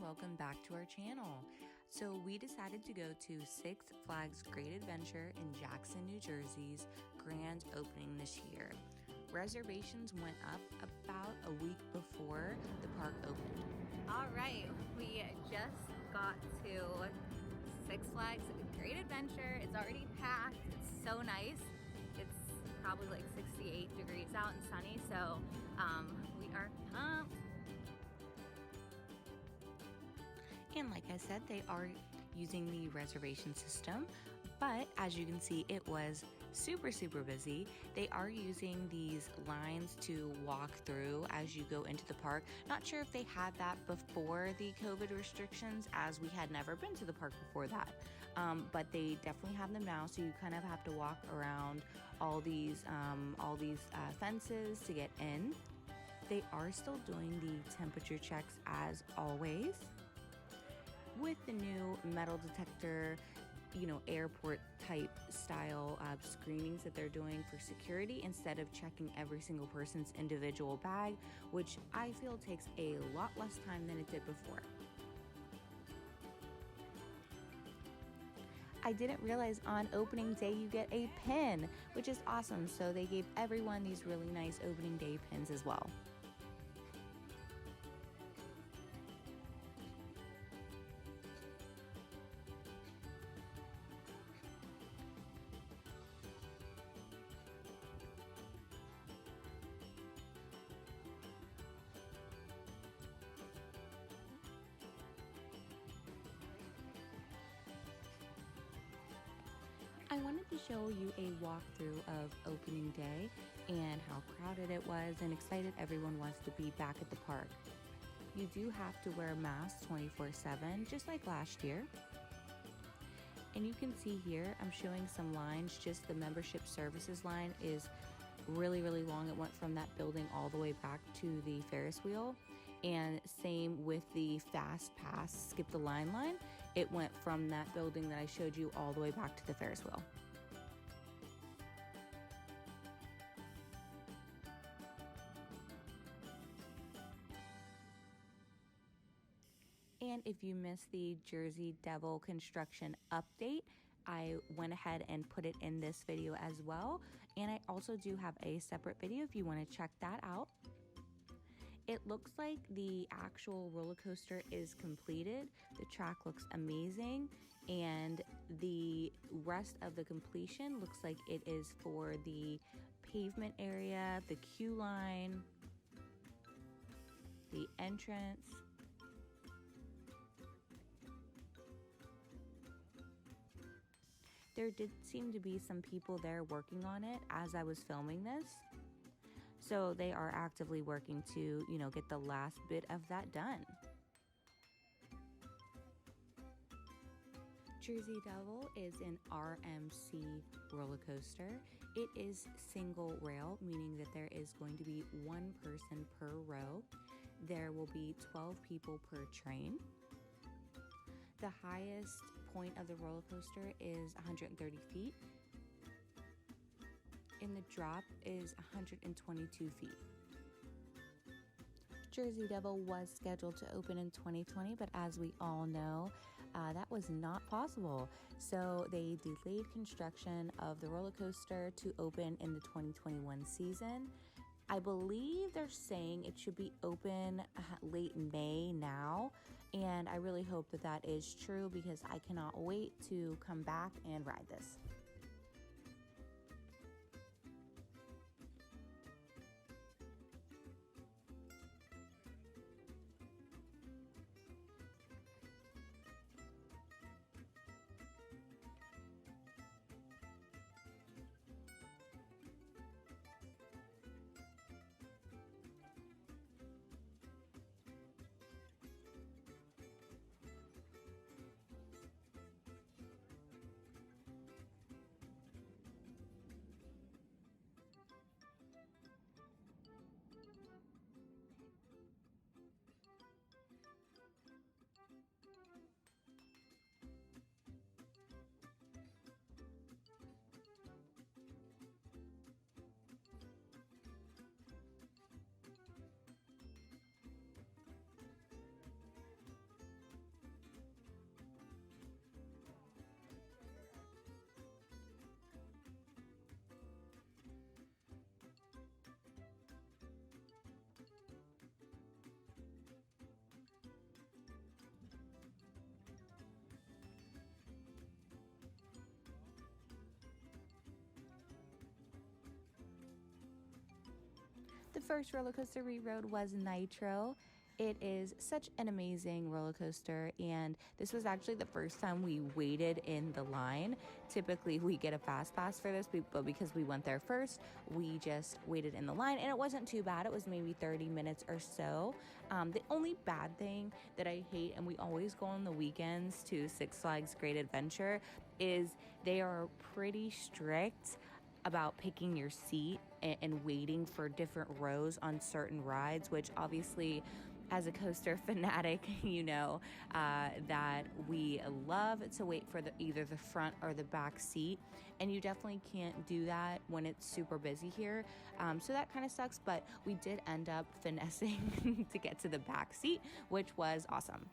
welcome back to our channel. So we decided to go to Six Flags Great Adventure in Jackson, New Jersey's grand opening this year. Reservations went up about a week before the park opened. All right, we just got to Six Flags Great Adventure. It's already packed. It's so nice. It's probably like 68 degrees out and sunny, so we are pumped. And like I said, they are using the reservation system, but as you can see, it was super busy. They are using these lines to walk through as you go into the park. Not sure if they had that before the COVID restrictions, as we had never been to the park before that, but they definitely have them now, so you kind of have to walk around all these fences to get in. They are still doing the temperature checks as always, with the new metal detector, airport type style screenings that they're doing for security instead of checking every single person's individual bag, which I feel takes a lot less time than it did before. I didn't realize on opening day you get a pin, which is awesome. So they gave everyone these really nice opening day pins as well. I wanted to show you a walkthrough of opening day and how crowded it was and excited everyone was to be back at the park. You do have to wear masks 24/7, just like last year. And you can see here, I'm showing some lines. Just the membership services line is really long. It went from that building all the way back to the Ferris wheel. And same with the fast pass skip the line. It went from that building that I showed you all the way back to the Ferris wheel. And if you missed the Jersey Devil construction update, I went ahead and put it in this video as well. And I also do have a separate video if you want to check that out. It looks like the actual roller coaster is completed. The track looks amazing, and the rest of the completion looks like it is for the pavement area, the queue line, the entrance. There did seem to be some people there working on it as I was filming this. So they are actively working to, get the last bit of that done. Jersey Devil is an RMC roller coaster. It is single rail, meaning that there is going to be one person per row. There will be 12 people per train. The highest point of the roller coaster is 130 feet. And the drop is 122 feet. Jersey Devil was scheduled to open in 2020, but as we all know, that was not possible. So they delayed construction of the roller coaster to open in the 2021 season. I believe they're saying it should be open late May now, and I really hope that that is true because I cannot wait to come back and ride this. The first roller coaster we rode was Nitro. It is such an amazing roller coaster, and this was actually the first time we waited in the line. Typically, we get a fast pass for this, but because we went there first, we just waited in the line, and it wasn't too bad. It was maybe 30 minutes or so. The only bad thing that I hate, and we always go on the weekends to Six Flags Great Adventure, is they are pretty strict about picking your seat and waiting for different rows on certain rides, which obviously, as a coaster fanatic, you know that we love to wait for either the front or the back seat, and you definitely can't do that when it's super busy here. So that kind of sucks, but we did end up finessing to get to the back seat, which was awesome.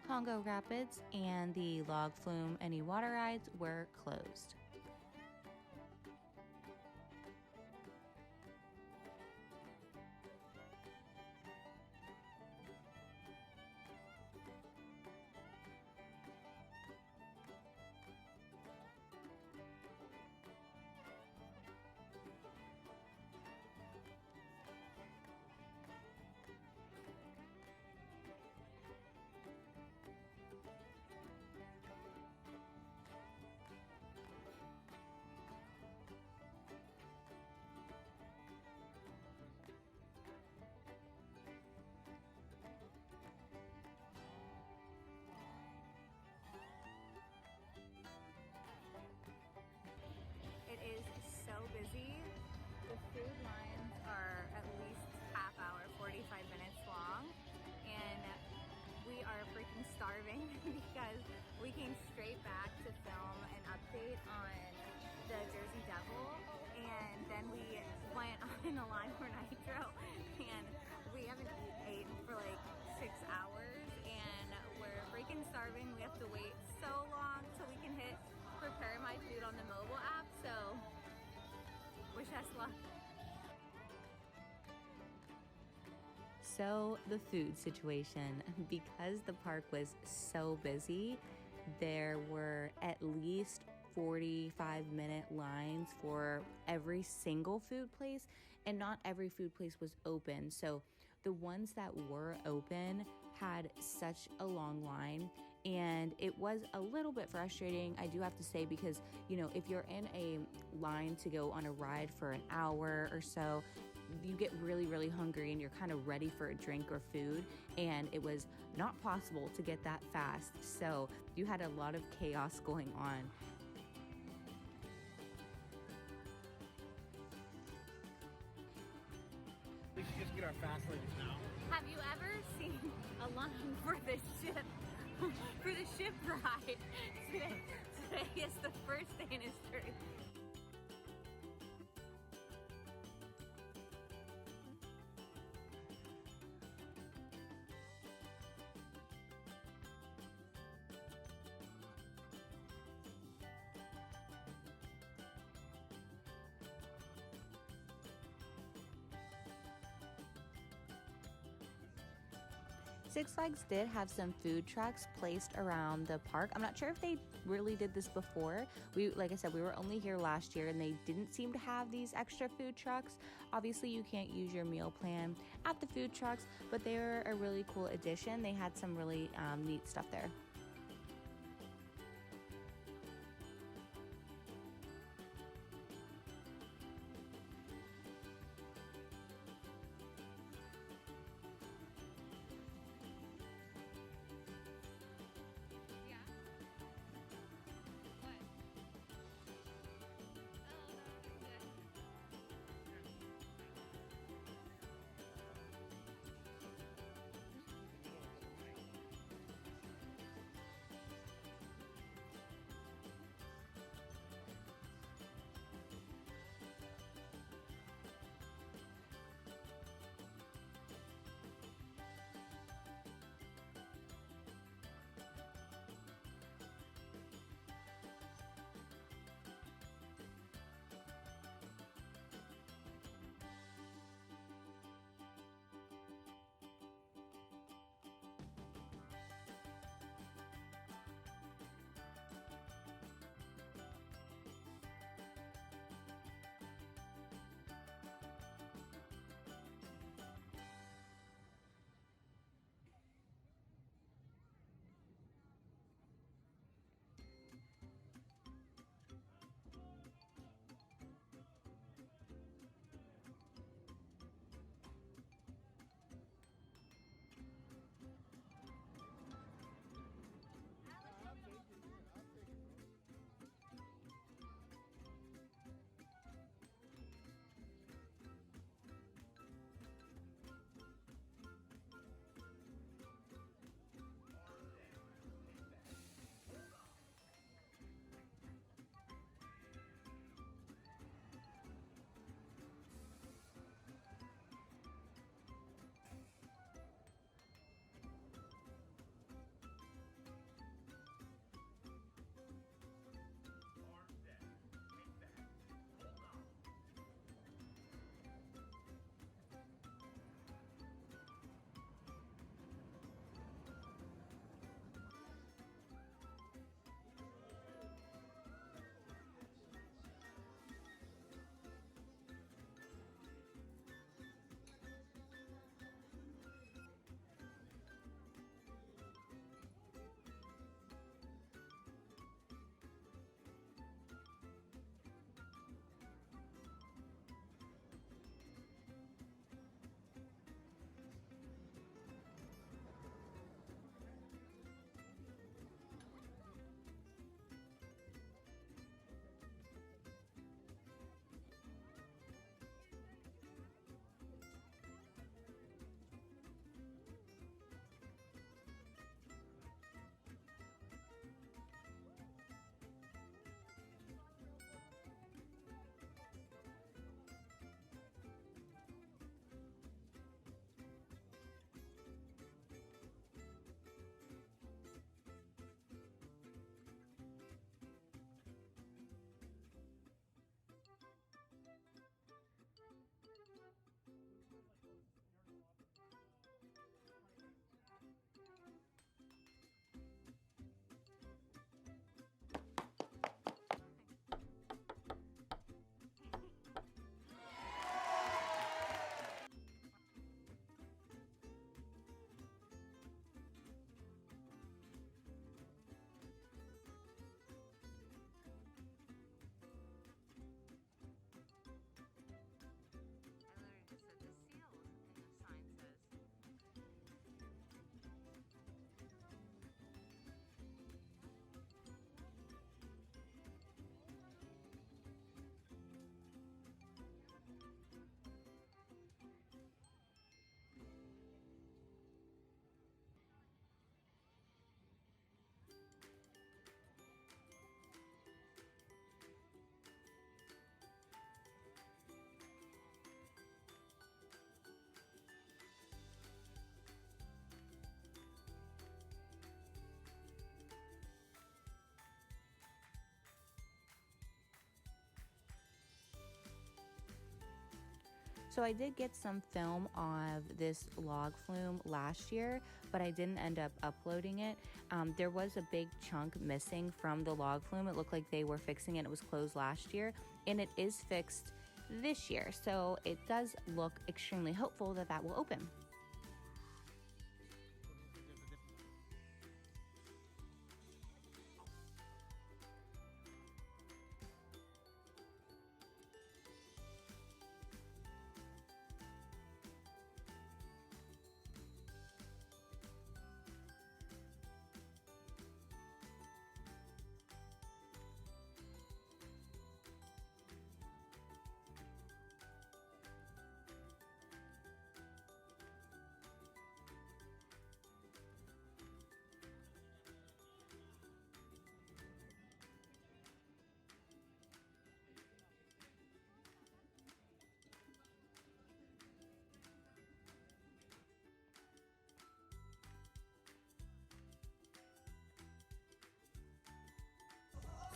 Congo Rapids and the Log Flume Any Water rides were closed. It is so busy. The food lines are at least half hour, 45 minutes long, and we are freaking starving because we came straight back to film an update on the Jersey Devil, and then we went on a line for Nitro, and we haven't eaten for like 6 hours, and we're freaking starving. We have to wait so long till we can hit prepare my food on the mobile app, so wish us luck. So the food situation, because the park was so busy, there were at least 45-minute lines for every single food place, and not every food place was open. So the ones that were open had such a long line, and it was a little bit frustrating, I do have to say, because, you know, if you're in a line to go on a ride for an hour or so, you get really, really hungry and you're kind of ready for a drink or food, and it was not possible to get that fast. So you had a lot of chaos going on. We should just get our fast lanes now. Have you ever seen a line for the ship? For the ship ride? Today is the first day in history. Six Flags did have some food trucks placed around the park. I'm not sure if they really did this before. Like I said, we were only here last year and they didn't seem to have these extra food trucks. Obviously, you can't use your meal plan at the food trucks, but they were a really cool addition. They had some really neat stuff there. So I did get some film of this log flume last year, but I didn't end up uploading it. There was a big chunk missing from the log flume. It looked like they were fixing it. It was closed last year, and it is fixed this year. So it does look extremely hopeful that that will open.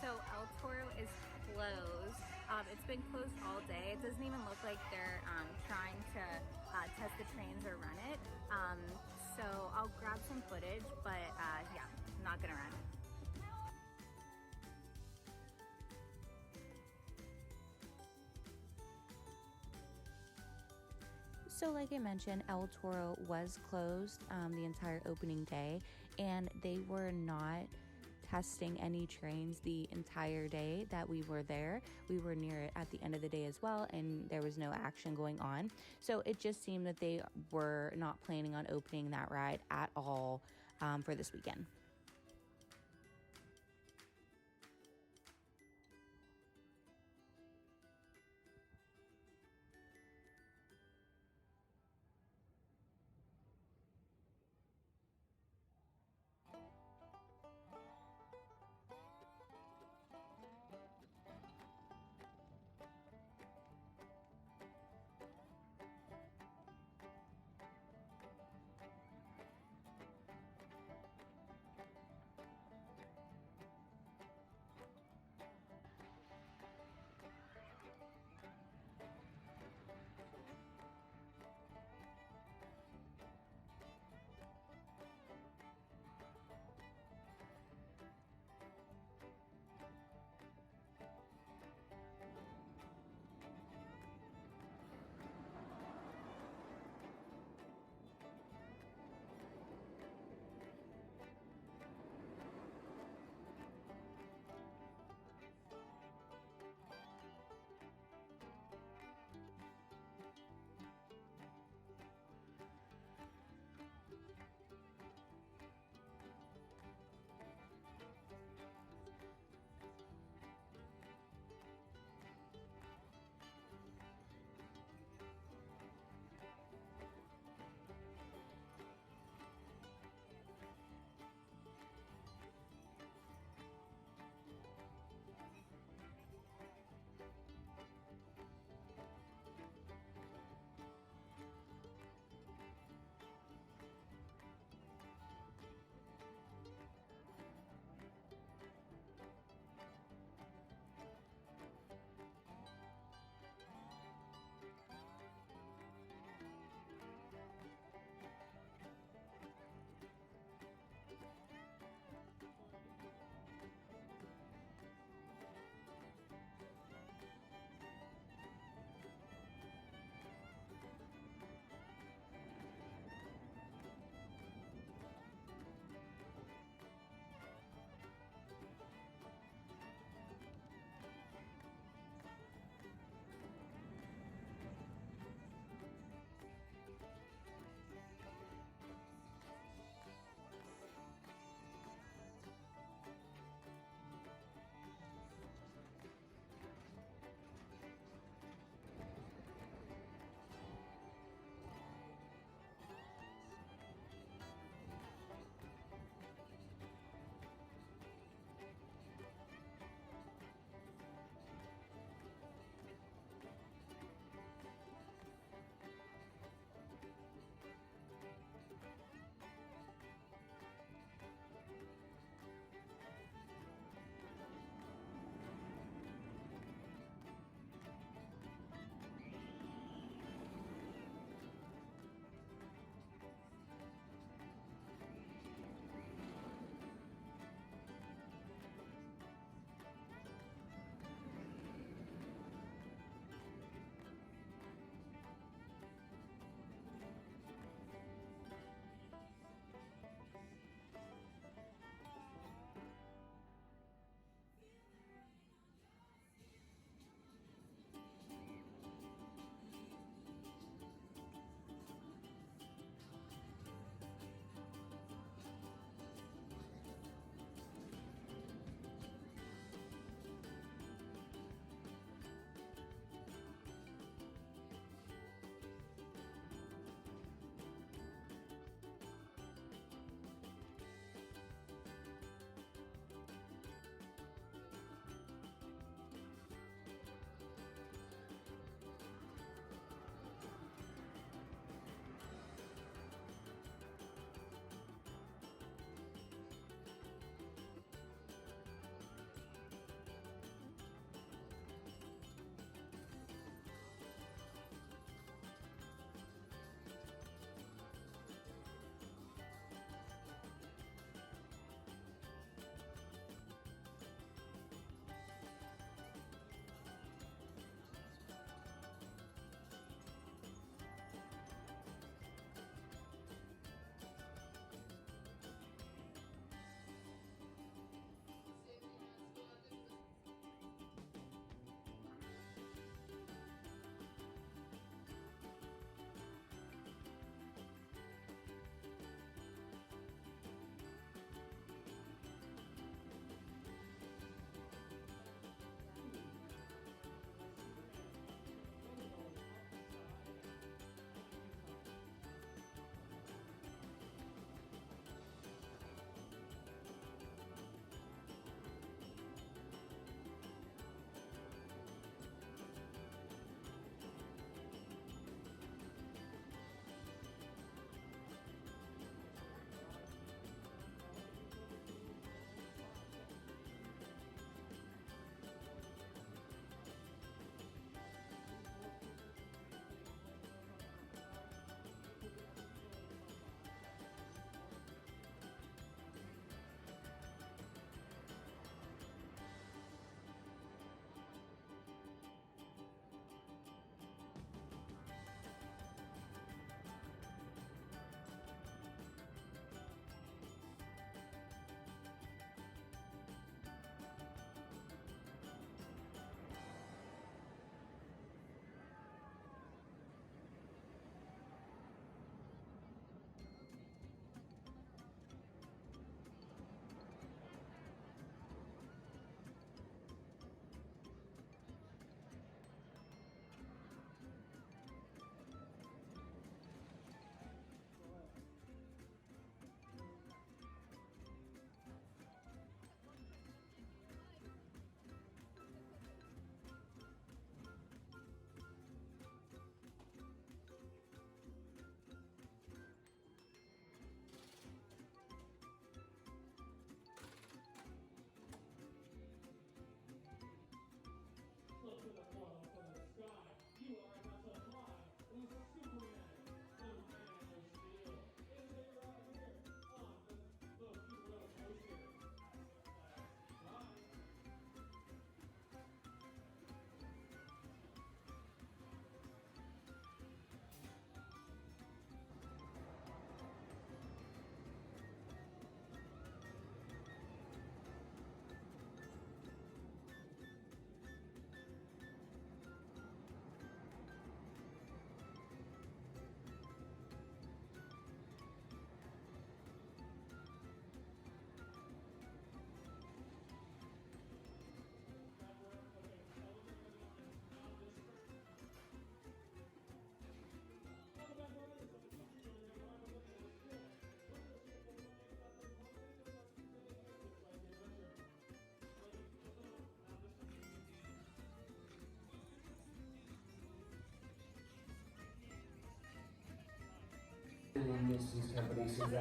So El Toro is closed. It's been closed all day. It doesn't even look like they're trying to test the trains or run it. So I'll grab some footage, but yeah, not gonna run. So like I mentioned, El Toro was closed the entire opening day, and they were not testing any trains the entire day that we were there. We were near it at the end of the day as well, and there was no action going on. So it just seemed that they were not planning on opening that ride at all for this weekend.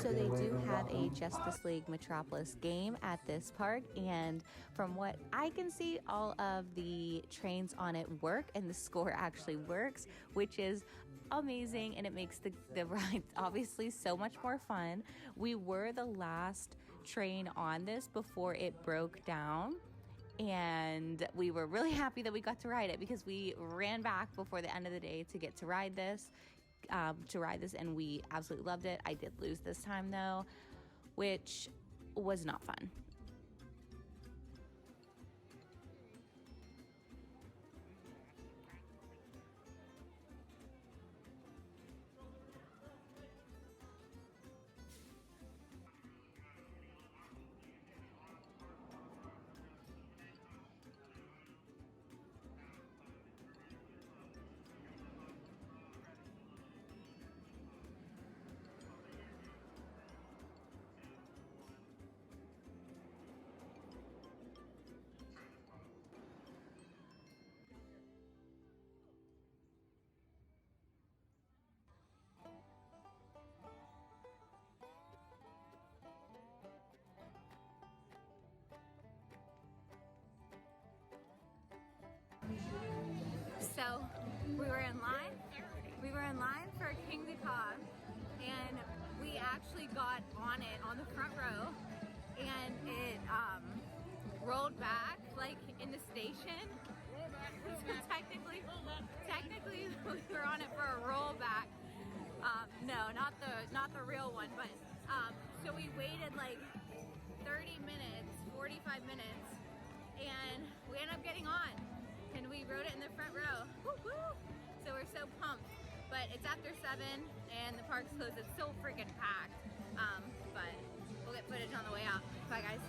So they do have a Justice League Metropolis game at this park, and from what I can see, all of the trains on it work and the score actually works, which is amazing, and it makes the ride obviously so much more fun. We were the last train on this before it broke down, and we were really happy that we got to ride it because we ran back before the end of the day to get to ride this. And we absolutely loved it. I did lose this time though, which was not fun. So we were in line. We were in line for Kingda Ka, and we actually got on it on the front row, and it rolled back like in the station. So technically we were on it for a rollback. No, not the real one, but so we waited like 30 minutes, 45 minutes, and we ended up getting on. And we rode it in the front row. Woo woo! So we're so pumped. But it's after 7 and the park's closed. It's so freaking packed. But we'll get footage on the way out. Bye guys.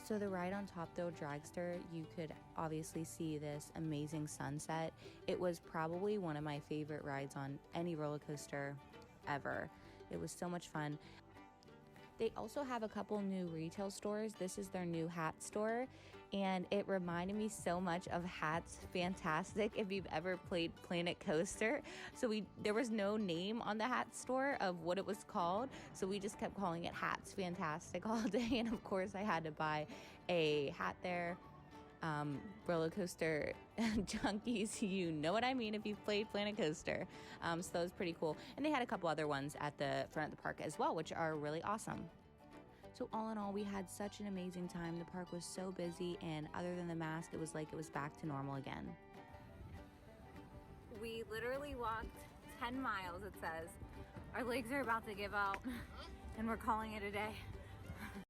So the ride on top though, Dragster, you could obviously see this amazing sunset. It was probably one of my favorite rides on any roller coaster ever. It was so much fun. They also have a couple new retail stores. This is their new hat store, and it reminded me so much of Hats Fantastic if you've ever played Planet Coaster. So there was no name on the hat store of what it was called, so we just kept calling it Hats Fantastic all day, and of course I had to buy a hat there. Roller coaster junkies, you know what I mean if you've played Planet Coaster. So that was pretty cool. And they had a couple other ones at the front of the park as well, which are really awesome. So all in all, we had such an amazing time. The park was so busy, and other than the mask, it was like it was back to normal again. We literally walked 10 miles, it says. Our legs are about to give out, and we're calling it a day.